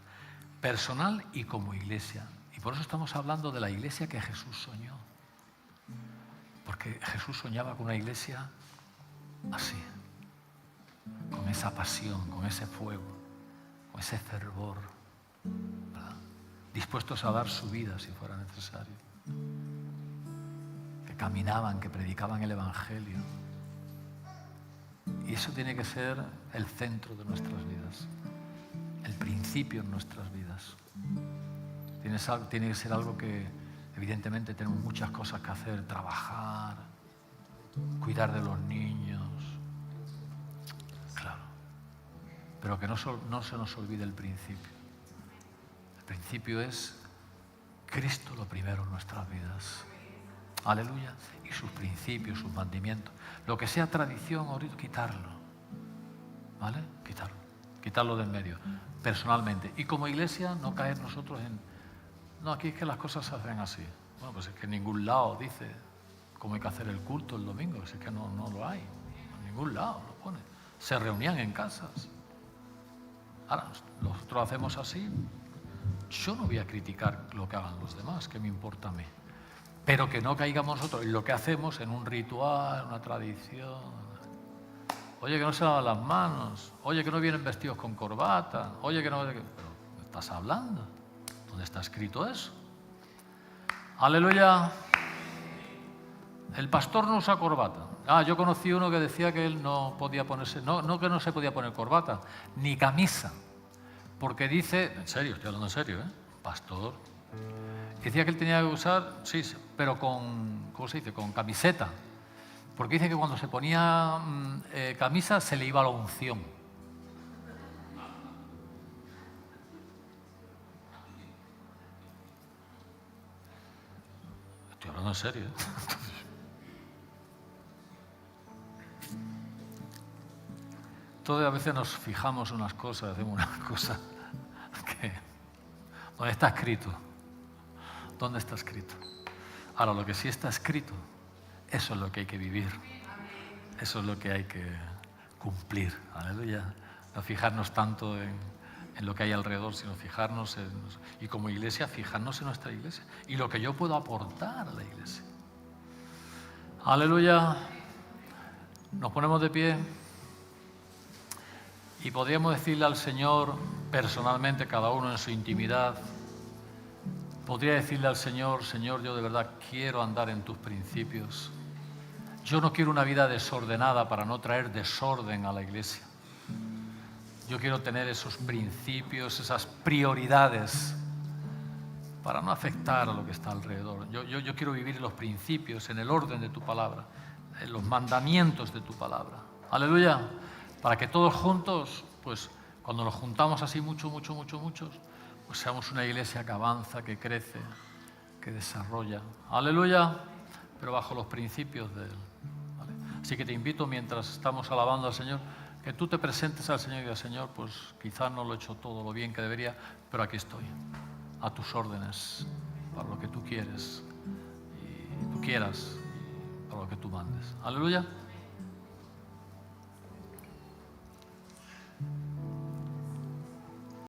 Personal y como iglesia. Y por eso estamos hablando de la iglesia que Jesús soñó. Porque Jesús soñaba con una iglesia así. Con esa pasión, con ese fuego, con ese fervor, ¿verdad? Dispuestos a dar su vida si fuera necesario. Que caminaban, que predicaban el Evangelio. Y eso tiene que ser el centro de nuestras vidas, el principio en nuestras vidas. Tiene que ser algo que evidentemente tenemos muchas cosas que hacer, trabajar, cuidar de los niños, claro, pero que no se nos olvide el principio. El principio es Cristo lo primero en nuestras vidas. Aleluya. Y sus principios, sus mandamientos. Lo que sea tradición, ahorita quitarlo. ¿Vale? Quitarlo de en medio. Personalmente. Y como iglesia, no caer nosotros en... No, aquí es que las cosas se hacen así. Bueno, pues es que en ningún lado dice cómo hay que hacer el culto el domingo. Es que no lo hay. En ningún lado lo pone. Se reunían en casas. Ahora, nosotros hacemos así. Yo no voy a criticar lo que hagan los demás, que me importa a mí. Pero que no caigamos nosotros en lo que hacemos, en un ritual, una tradición. Oye, que no se lavan las manos. Oye, que no vienen vestidos con corbata. Oye, que no... Pero, ¿qué estás hablando? ¿Dónde está escrito eso? Aleluya. El pastor no usa corbata. Yo conocí uno que decía que él no podía ponerse... No que no se podía poner corbata, ni camisa. Porque dice... En serio, estoy hablando en serio, pastor... Decía que él tenía que usar, sí, pero con, ¿cómo se dice? Con camiseta. Porque dice que cuando se ponía camisa se le iba la unción. Estoy hablando en serio. Todas a veces nos fijamos en unas cosas, hacemos unas cosas que... ¿Dónde está escrito? ¿Dónde está escrito? Ahora, lo que sí está escrito, eso es lo que hay que vivir. Eso es lo que hay que cumplir. Aleluya. No fijarnos tanto en lo que hay alrededor, sino fijarnos y como iglesia, fijarnos en nuestra iglesia. Y lo que yo puedo aportar a la iglesia. Aleluya. Nos ponemos de pie y podríamos decirle al Señor personalmente, cada uno en su intimidad, podría decirle al Señor, Señor, yo de verdad quiero andar en tus principios. Yo no quiero una vida desordenada para no traer desorden a la iglesia. Yo quiero tener esos principios, esas prioridades para no afectar a lo que está alrededor. Yo quiero vivir en los principios, en el orden de tu palabra, en los mandamientos de tu palabra. Aleluya. Para que todos juntos, pues cuando nos juntamos así muchos, pues seamos una iglesia que avanza, que crece, que desarrolla. Aleluya, pero bajo los principios de Él. ¿Vale? Así que te invito, mientras estamos alabando al Señor, que tú te presentes al Señor y al Señor, pues quizás no lo he hecho todo lo bien que debería, pero aquí estoy, a tus órdenes, para lo que tú quieres, y tú quieras, y para lo que tú mandes. Aleluya.